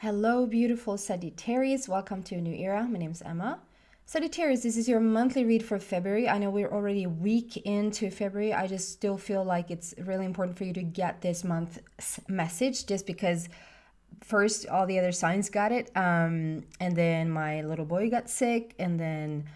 Hello, beautiful Sagittarius. Welcome to a new era. My name is Emma. Sagittarius, this is your monthly read for February. I know we're already a week into February. I just still feel like it's really important for you to get this month's message just because first all the other signs got it. And then my little boy got sick. And then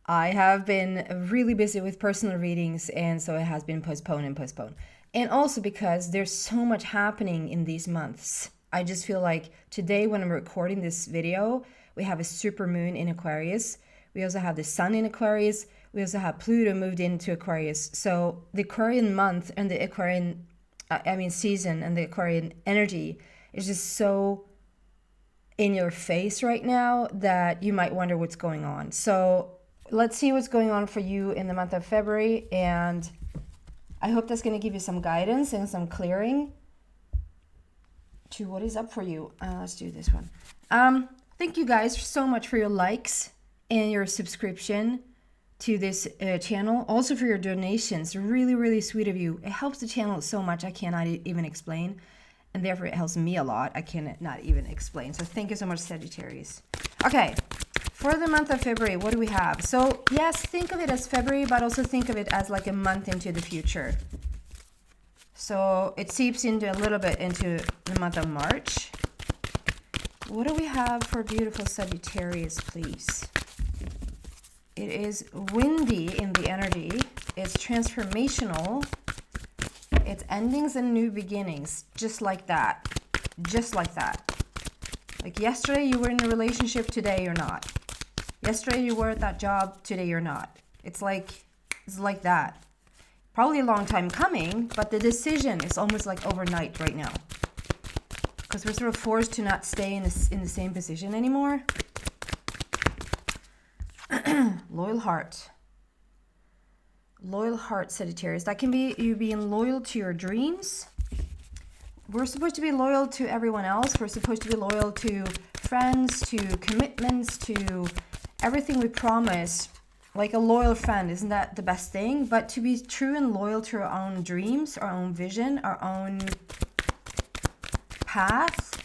I have been really busy with personal readings. And so it has been postponed and postponed. And also because there's so much happening in these months. I just feel like today when I'm recording this video, we have a super moon in Aquarius. We also have the sun in Aquarius. We also have Pluto moved into Aquarius. So the Aquarian month and the Aquarian, season and the Aquarian energy is just so in your face right now that you might wonder what's going on. So let's see what's going on for you in the month of February. And I hope that's going to give you some guidance and some clearing to what is up for you. Let's do this one. Thank you guys so much for your likes and your subscription to this channel. Also for your donations. Really, really sweet of you. It helps the channel so much I cannot even explain. And therefore it helps me a lot. I cannot even explain. So thank you so much, Sagittarius. Okay, for the month of February, what do we have? So yes, think of it as February, but also think of it as like a month into the future. So it seeps into a little bit into the month of March. What do we have for beautiful Sagittarius, please? It is windy in the energy. It's transformational. It's endings and new beginnings. Just like that. Just like that. Like yesterday you were in a relationship, today you're not. Yesterday you were at that job, today you're not. It's like that. Probably a long time coming, but the decision is almost like overnight right now. Because we're sort of forced to not stay in the same position anymore. Loyal heart. Loyal heart, Sagittarius. That can be you being loyal to your dreams. We're supposed to be loyal to everyone else. We're supposed to be loyal to friends, to commitments, to everything we promise. Like a loyal friend, isn't that the best thing? But to be true and loyal to our own dreams, our own vision, our own path.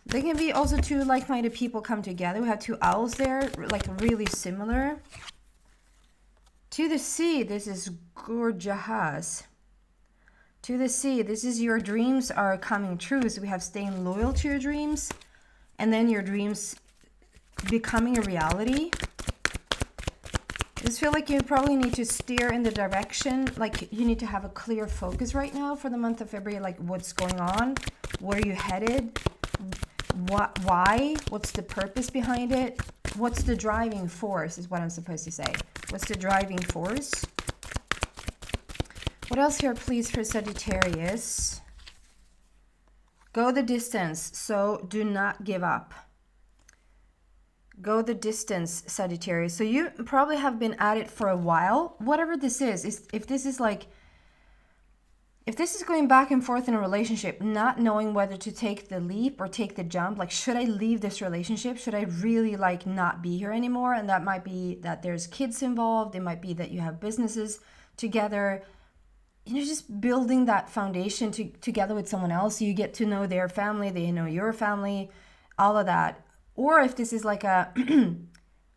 They can be also two like-minded people come together. We have two owls there, like really similar. To the sea, this is gorgeous. To the sea, this is your dreams are coming true. So we have staying loyal to your dreams, and then your dreams becoming a reality. I just feel like you probably need to steer in the direction, like you need to have a clear focus right now for the month of February, like what's going on, where are you headed, why, what's the purpose behind it, what's the driving force is what I'm supposed to say. What's the driving force? What else here, please, for Sagittarius? Go the distance, so do not give up. Go the distance, Sagittarius. So you probably have been at it for a while. Whatever this is if this is going back and forth in a relationship, not knowing whether to take the leap or take the jump, like should I leave this relationship? Should I really like not be here anymore? And that might be that there's kids involved. It might be that you have businesses together. Just building that foundation together with someone else. You get to know their family, they know your family, all of that. Or if this is like a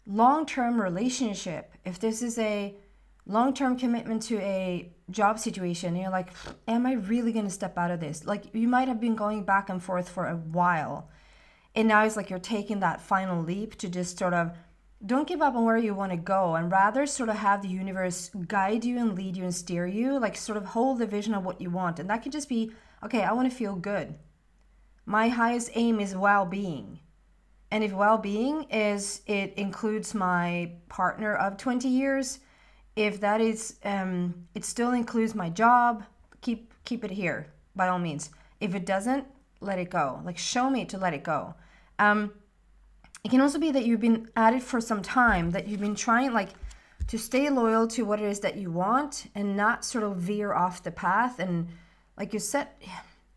long-term relationship, if this is a long-term commitment to a job situation, you're like, am I really going to step out of this? Like you might have been going back and forth for a while. And now it's like you're taking that final leap to just sort of don't give up on where you want to go and rather sort of have the universe guide you and lead you and steer you, like sort of hold the vision of what you want. And that could just be, okay, I want to feel good. My highest aim is well-being. And if well-being is, it includes my partner of 20 years, if that is, it still includes my job, keep it here, by all means. If it doesn't, let it go. Like show me to let it go. It can also be that you've been at it for some time, that you've been trying like to stay loyal to what it is that you want and not sort of veer off the path. And like you set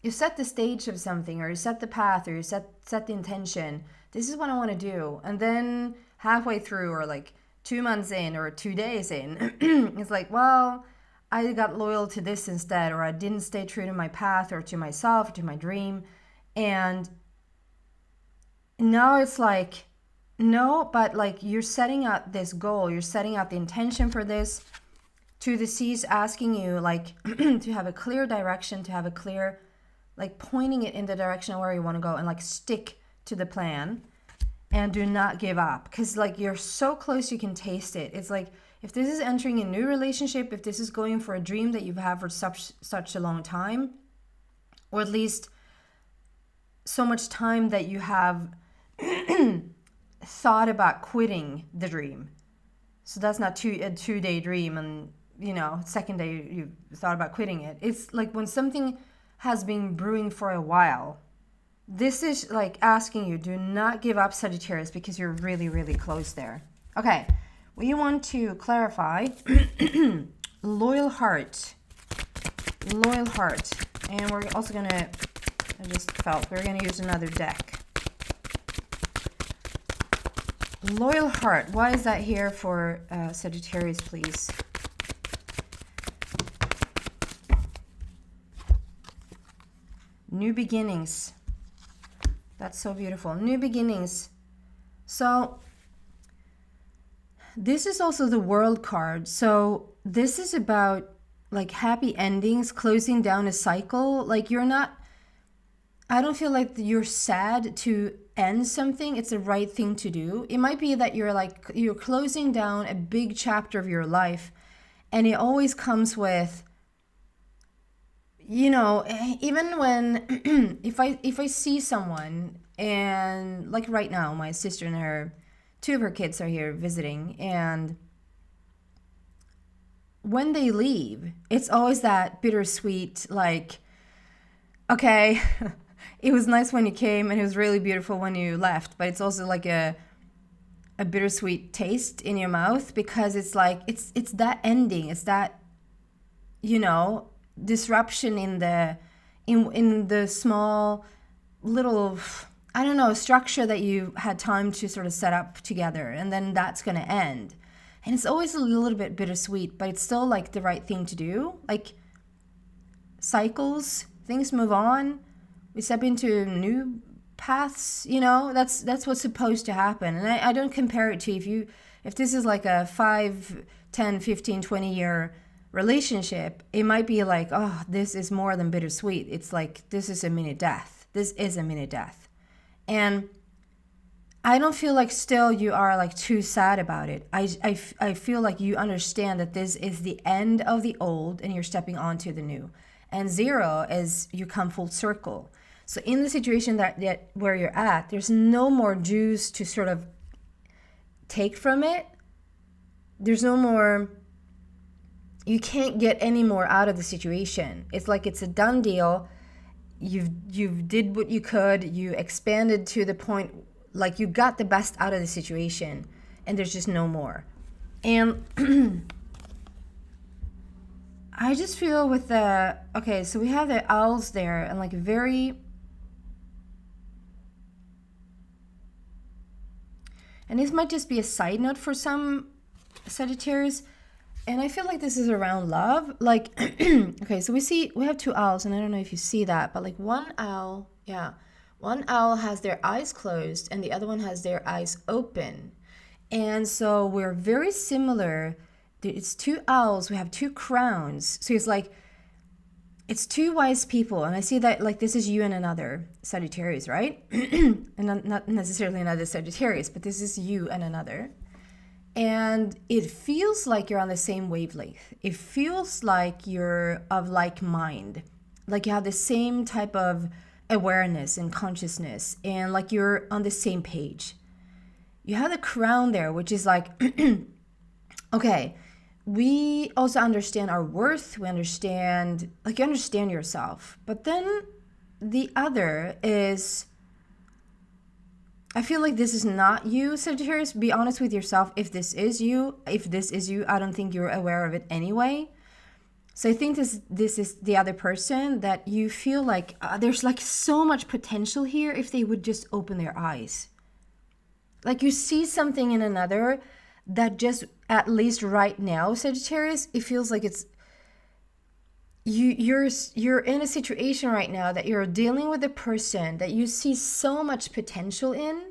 the stage of something, or you set the path, or you set the intention. This is what I want to do. And then halfway through, or like 2 months in, or 2 days in, it's like, well, I got loyal to this instead, or I didn't stay true to my path or to myself or to my dream. And now it's like, no, but like you're setting out this goal, you're setting out the intention for this. To the seas asking you like to have a clear direction, to have a clear, like pointing it in the direction where you want to go, and like stick to the plan and do not give up, because like you're so close, you can taste it. It's like if this is entering a new relationship, if this is going for a dream that you've had for such a long time, or at least so much time that you have thought about quitting the dream. So that's not a 2-day dream and second day you thought about quitting it. It's like when something has been brewing for a while. This is like asking you, do not give up, Sagittarius, because you're really, really close there. Okay, we want to clarify loyal heart. Loyal heart. And we're also going to, I just felt we're going to use another deck. Loyal heart. Why is that here for Sagittarius, please? New beginnings. That's so beautiful. New beginnings. So this is also the World card. So this is about like happy endings, closing down a cycle. Like I don't feel like you're sad to end something. It's the right thing to do. It might be that you're closing down a big chapter of your life, and it always comes with, even when if I see someone, and like right now my sister and two of her kids are here visiting, and when they leave, it's always that bittersweet, like, okay, it was nice when you came and it was really beautiful when you left, but it's also like a bittersweet taste in your mouth, because it's like it's that ending, it's that disruption in the small little, I don't know, structure that you had time to sort of set up together, and then that's going to end. And it's always a little bit bittersweet, but it's still like the right thing to do. Like cycles, things move on, we step into new paths, that's what's supposed to happen. And I don't compare it to if this is like a 5, 10, 15, 20 year relationship, it might be like, oh, this is more than bittersweet. It's like, this is a mini death. This is a mini death. And I don't feel like still you are like too sad about it. I feel like you understand that this is the end of the old and you're stepping onto the new. And 0 is you come full circle. So in the situation that where you're at, there's no more juice to sort of take from it. There's no more, you can't get any more out of the situation. It's like it's a done deal. You've did what you could. You expanded to the point, like you got the best out of the situation, and there's just no more. And I just feel with so we have the owls there, and like very, and this might just be a side note for some Sagittarius, and I feel like this is around love. Like, okay, so we have 2 owls, and I don't know if you see that, but like one owl has their eyes closed and the other one has their eyes open. And so we're very similar. It's 2 owls, we have 2 crowns. So it's like, it's 2 wise people. And I see that like this is you and another Sagittarius, right? And not necessarily another Sagittarius, but this is you and another. And it feels like you're on the same wavelength. It feels like you're of like mind. Like you have the same type of awareness and consciousness, and like you're on the same page. You have the crown there, which is like, okay, we also understand our worth. We understand, like you understand yourself. But then the other is, I feel like this is not you, Sagittarius. Be honest with yourself. If this is you, I don't think you're aware of it anyway. So I think this is the other person that you feel like there's like so much potential here if they would just open their eyes. Like you see something in another that just, at least right now, Sagittarius, it feels like you're in a situation right now that you're dealing with a person that you see so much potential in.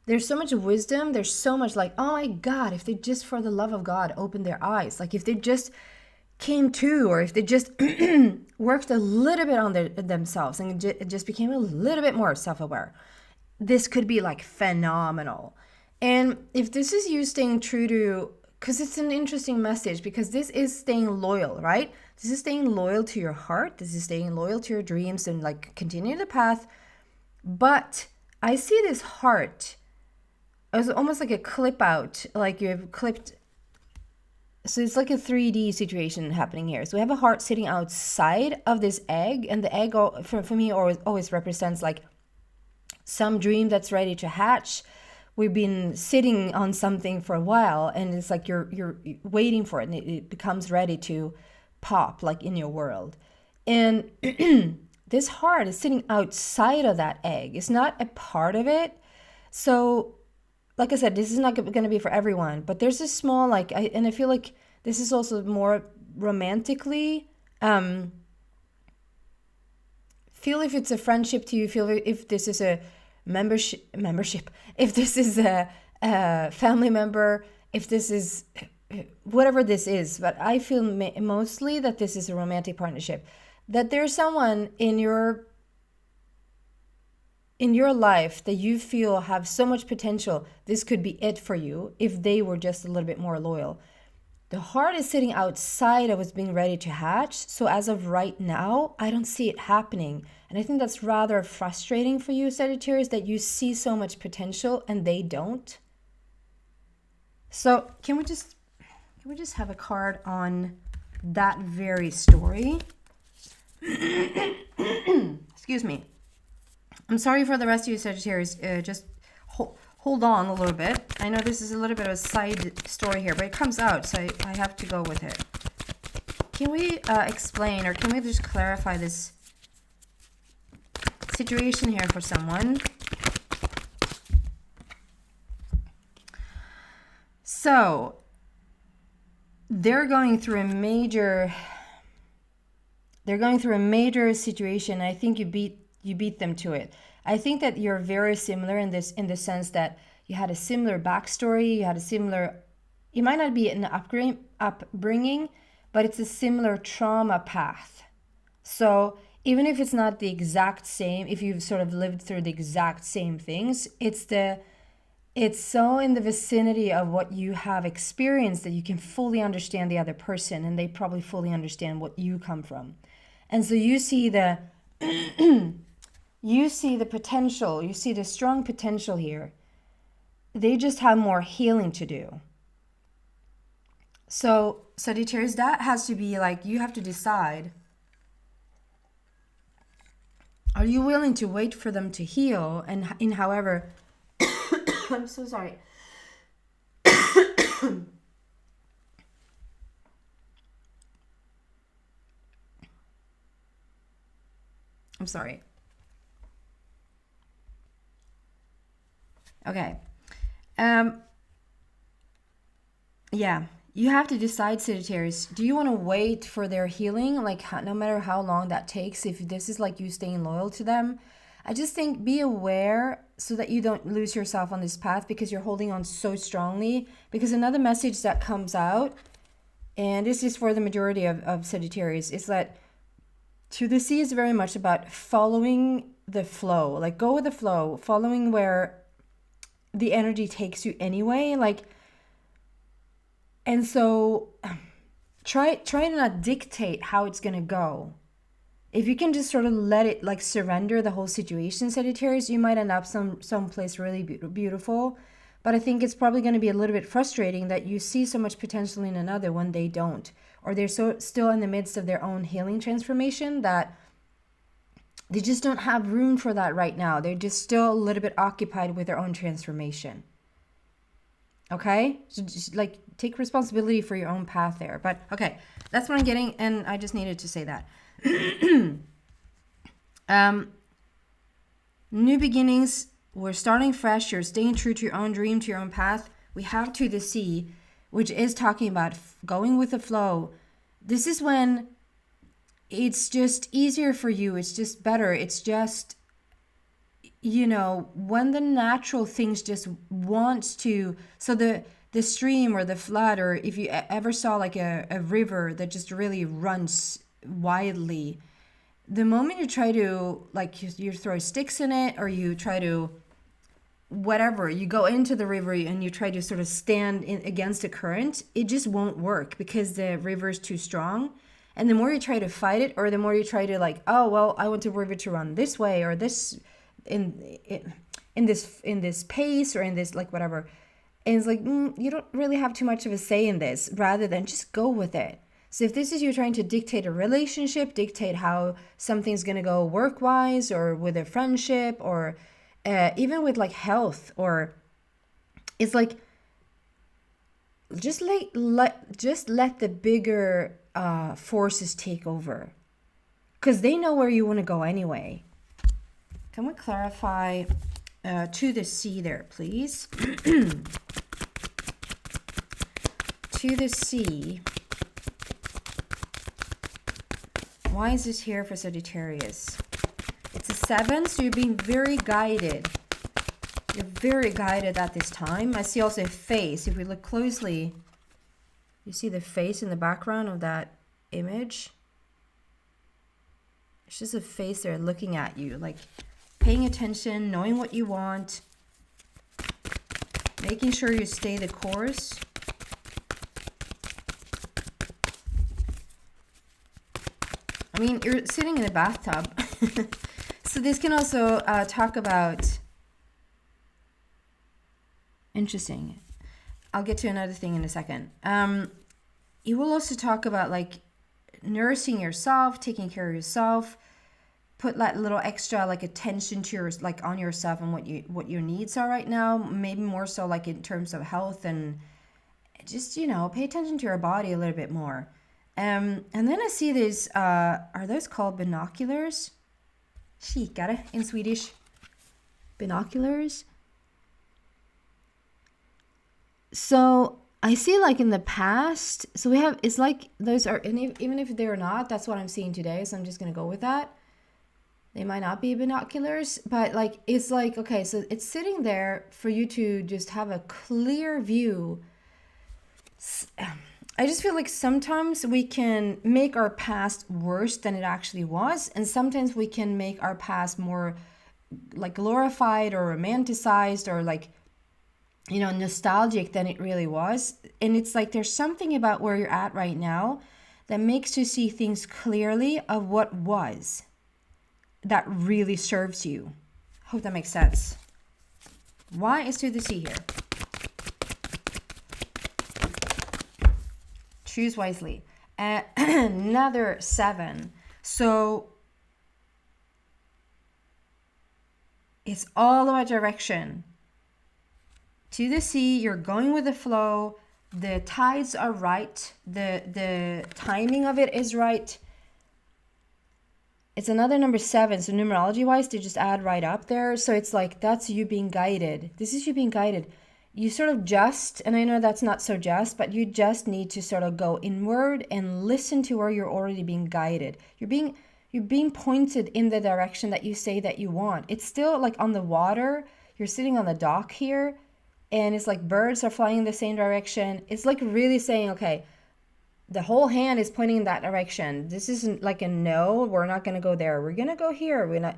There's so much wisdom. There's so much like, oh my God, if they just, for the love of God, opened their eyes, like if they just came to, or if they just worked a little bit on themselves and just became a little bit more self-aware, this could be like phenomenal. And if this is you staying true to, because it's an interesting message, because this is staying loyal, right? This is staying loyal to your heart. This is staying loyal to your dreams and like continue the path. But I see this heart as almost like a clip out, like you've clipped. So it's like a 3D situation happening here. So we have a heart sitting outside of this egg, and the egg for me always represents like some dream that's ready to hatch. We've been sitting on something for a while, and it's like you're waiting for it, and it becomes ready to pop like in your world. And this heart is sitting outside of that egg. It's not a part of it. So like I said, this is not going to be for everyone, but there's a small like, I feel like this is also more romantically. Feel if it's a friendship to you. Feel if this is a membership. If this is a family member. If this is whatever this is. But I feel mostly that this is a romantic partnership. That there's someone in your life that you feel have so much potential. This could be it for you if they were just a little bit more loyal. The heart is sitting outside of what's being ready to hatch. So as of right now, I don't see it happening. And I think that's rather frustrating for you, Sagittarius, that you see so much potential and they don't. So can we just have a card on that very story? Excuse me. I'm sorry for the rest of you, Sagittarius. Just hold on a little bit. I know this is a little bit of a side story here, but it comes out, so I have to go with it. Can we explain, or can we just clarify this situation here for someone? So they're going through a major situation. I think you beat them to it. I think that you're very similar in the sense that you had a similar backstory, you might not be an upbringing, but it's a similar trauma path. So even if it's not the exact same, if you've sort of lived through the exact same things, it's so in the vicinity of what you have experienced that you can fully understand the other person, and they probably fully understand what you come from. And so you see the potential, you see the strong potential here. They just have more healing to do. So Sagittarius, that has to be like, you have to decide, are you willing to wait for them to heal? And in however, I'm so sorry. I'm sorry. Okay. Yeah, you have to decide, Sagittarius. Do you want to wait for their healing? Like, no matter how long that takes, if this is like you staying loyal to them, I just think be aware so that you don't lose yourself on this path because you're holding on so strongly. Because another message that comes out, and this is for the majority of Sagittarius, is that to the sea is very much about following the flow. Like, go with the flow, following where the energy takes you anyway. Like, and so try to not dictate how it's going to go. If you can just sort of let it, like, surrender the whole situation, Sagittarius, you might end up someplace really beautiful. But I think it's probably going to be a little bit frustrating that you see so much potential in another when they don't, or they're still in the midst of their own healing transformation that they just don't have room for that right now. They're just still a little bit occupied with their own transformation. Okay? So just, like, take responsibility for your own path there. But okay, that's what I'm getting, and I just needed to say that. New beginnings. We're starting fresh. You're staying true to your own dream, to your own path. We have To the Sea, which is talking about going with the flow. This is when it's just easier for you. It's just better. It's just, when the natural things just wants to, so the stream or the flood, or if you ever saw like a river that just really runs wildly, the moment you try to, like, you throw sticks in it, or you try to, whatever, you go into the river and you try to sort of stand in against the current, it just won't work because the river is too strong. And the more you try to fight it, or the more you try to, like, oh well, I want the river to run this way, or this in this pace, or in this, like, whatever, and it's like, you don't really have too much of a say in this, rather than just go with it. So if this is you trying to dictate a relationship, dictate how something's going to go work-wise, or with a friendship, or even with like health, or it's like, just let the bigger forces take over, because they know where you want to go anyway. Can we clarify to the sea there, please? To the sea. Why is this here for Sagittarius? It's a 7, so you're being very guided. You're very guided at this time. I see also a face. If we look closely, you see the face in the background of that image. It's just a face there looking at you, like paying attention, knowing what you want, making sure you stay the course. I mean, you're sitting in a bathtub. So this can also talk about... Interesting. I'll get to another thing in a second. It will also talk about like nursing yourself, taking care of yourself, put that little extra like attention to your, like, on yourself and what your needs are right now. Maybe more so like in terms of health, and just, pay attention to your body a little bit more. And then I see these, are those called binoculars? Kikare in Swedish. Binoculars. So I see, like, in the past, so we have, it's like those are, and even if they're not, that's what I'm seeing today, so I'm just going to go with that. They might not be binoculars, but like, it's like, okay, so it's sitting there for you to just have a clear view. I just feel like sometimes we can make our past worse than it actually was, and sometimes we can make our past more like glorified or romanticized, or like, nostalgic than it really was. And it's like there's something about where you're at right now that makes you see things clearly of what was, that really serves you. Hope that makes sense. Why is to the sea here? Choose wisely. Another 7. So it's all about direction. To the sea, you're going with the flow. The tides are right. The timing of it is right. It's another number 7. So numerology wise, they just add right up there. So it's like, that's you being guided. This is you being guided. You sort of just, and I know that's not so just, but you just need to sort of go inward and listen to where you're already being guided. You're being pointed in the direction that you say that you want. It's still like on the water. You're sitting on the dock here, and it's like birds are flying in the same direction. It's like really saying, okay, the whole hand is pointing in that direction. This isn't like a no, we're not going to go there. We're going to go here. We're not,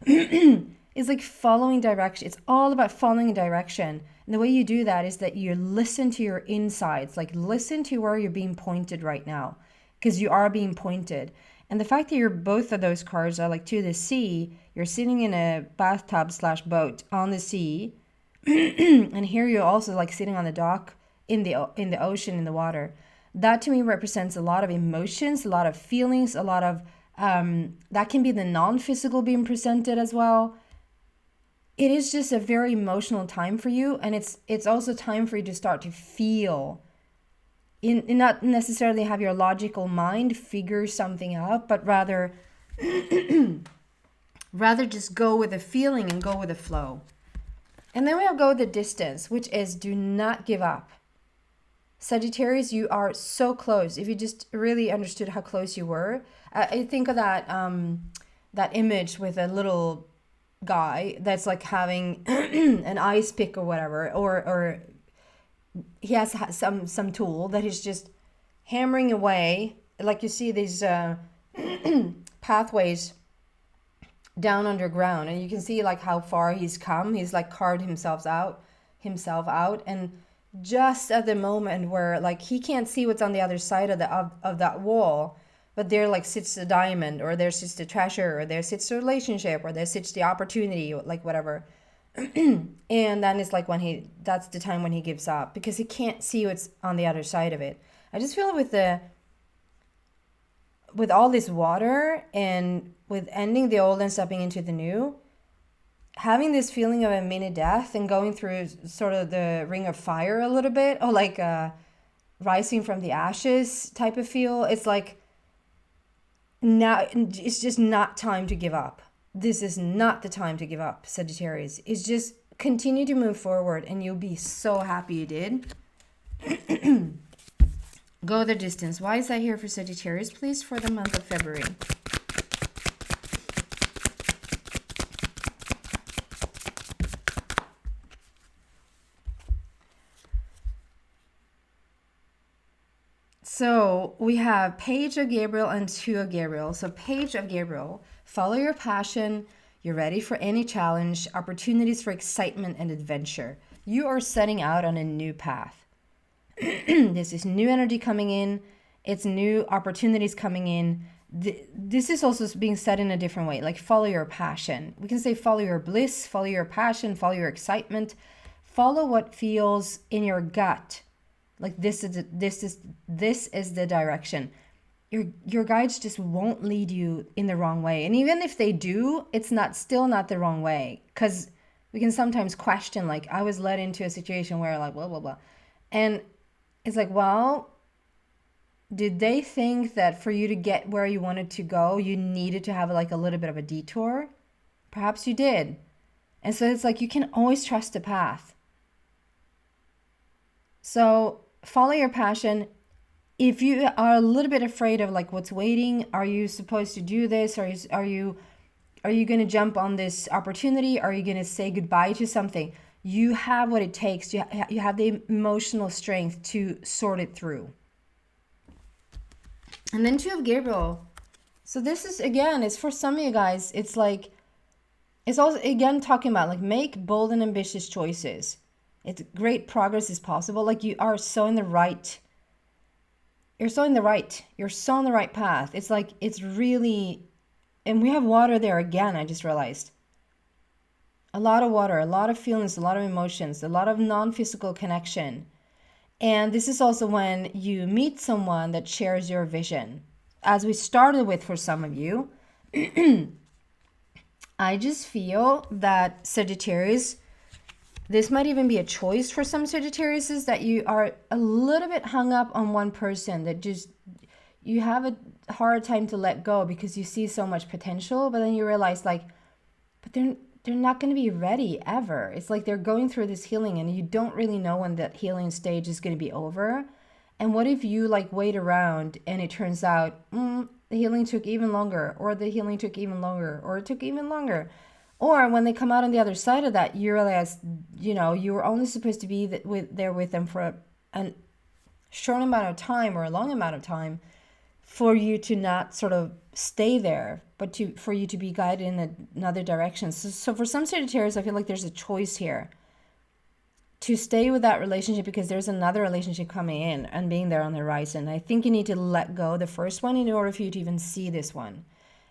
it's like following direction. It's all about following direction. And the way you do that is that you listen to your insides, like listen to where you're being pointed right now, because you are being pointed. And the fact that you're both of those cards are like to the sea, you're sitting in a bathtub/boat on the sea. And here you're also like sitting on the dock in the ocean, in the water. That to me represents a lot of emotions, a lot of feelings, a lot of that can be the non-physical being presented as well. It is just a very emotional time for you, and it's also time for you to start to feel, in not necessarily have your logical mind figure something out, but rather just go with the feeling and go with the flow. And then we'll go the distance, which is do not give up. Sagittarius, you are so close. If you just really understood how close you were, I think of that image with a little guy that's like having an ice pick or whatever, or he has some tool that he's just hammering away. Like you see these pathways down underground, and you can see like how far he's come. He's like carved himself out, and just at the moment where like he can't see what's on the other side of that wall, but there like sits the diamond, or there sits the treasure, or there sits the relationship, or there sits the opportunity, like whatever. And then it's like that's the time when he gives up, because he can't see what's on the other side of it. I just feel with all this water and with ending the old and stepping into the new, having this feeling of a mini death and going through sort of the ring of fire a little bit, or like rising from the ashes type of feel. It's like now it's just not time to give up. This is not the time to give up, Sagittarius. It's just continue to move forward, and you'll be so happy you did. Go the distance. Why is that here for Sagittarius, please, for the month of February? So we have Page of Gabriel and Two of Gabriel. So Page of Gabriel, follow your passion. You're ready for any challenge, opportunities for excitement and adventure. You are setting out on a new path. This is new energy coming in. It's new opportunities coming in. This is also being said in a different way, like follow your passion. We can say follow your bliss, follow your passion, follow your excitement. Follow what feels in your gut. Like this is the direction. Your guides just won't lead you in the wrong way. And even if they do, it's still not the wrong way. Because we can sometimes question, like, I was led into a situation where like blah blah blah. And it's like, well, did they think that for you to get where you wanted to go, you needed to have like a little bit of a detour? Perhaps you did. And so it's like you can always trust the path. So follow your passion. If you are a little bit afraid of like what's waiting, are you supposed to do this? Are you going to jump on this opportunity? Are you going to say goodbye to something? You have what it takes. You have the emotional strength to sort it through. And then Two of Gabriel. So this is, again, it's for some of you guys, it's like, it's also, again, talking about like make bold and ambitious choices. It's great progress is possible. Like you are so in the right. You're so on the right path. It's like, it's really, and we have water there again, I just realized. A lot of water, a lot of feelings, a lot of emotions, a lot of non-physical connection. And this is also when you meet someone that shares your vision. As we started with for some of you, I just feel that Sagittarius, this might even be a choice for some Sagittariuses, that you are a little bit hung up on one person, that just you have a hard time to let go because you see so much potential, but then you realize like, but they're not going to be ready ever. It's like they're going through this healing and you don't really know when that healing stage is going to be over. And what if you like wait around and it turns out the healing took even longer, or the healing took even longer, or it took even longer. Or when they come out on the other side of that, you realize, you were only supposed to be there with them for a short amount of time or a long amount of time, for you to not sort of stay there, but for you to be guided in another direction. So for some Sagittarius, I feel like there's a choice here to stay with that relationship because there's another relationship coming in and being there on the horizon. I think you need to let go the first one in order for you to even see this one.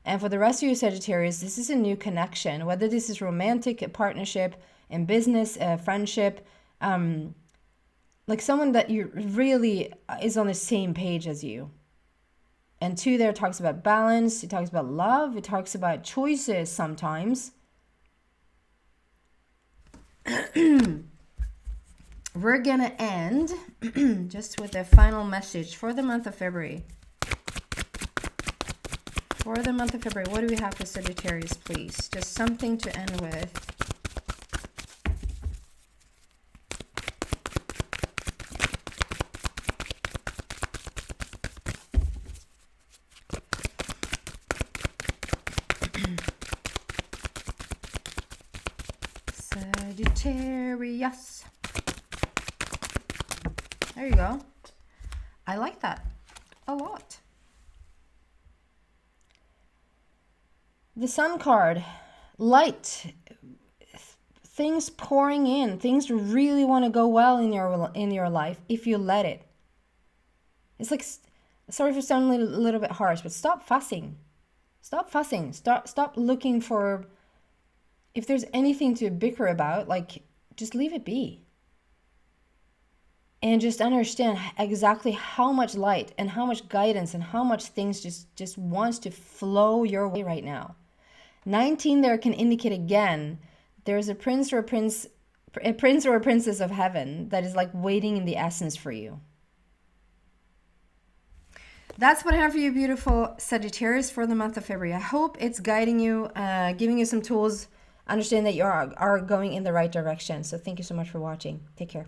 And for the rest of you Sagittarius, this is a new connection, whether this is romantic, a partnership, in business, a friendship, like someone that you really is on the same page as you. And two there talks about balance, it talks about love, it talks about choices sometimes. We're gonna end just with a final message for the month of February. For the month of February, what do we have for Sagittarius, please? Just something to end with. Sagittarius. There you go. I like that a lot. The Sun card, light, things pouring in, things really want to go well in your life if you let it. It's like, sorry for sounding a little bit harsh, but stop fussing. Stop fussing. Stop looking for, if there's anything to bicker about, like, just leave it be. And just understand exactly how much light and how much guidance and how much things just wants to flow your way right now. 19 there can indicate again, there's a prince or a princess of heaven that is like waiting in the essence for you. That's what I have for you, beautiful Sagittarius, for the month of February. I hope it's guiding you, giving you some tools, understand that you are going in the right direction. So thank you so much for watching. Take care.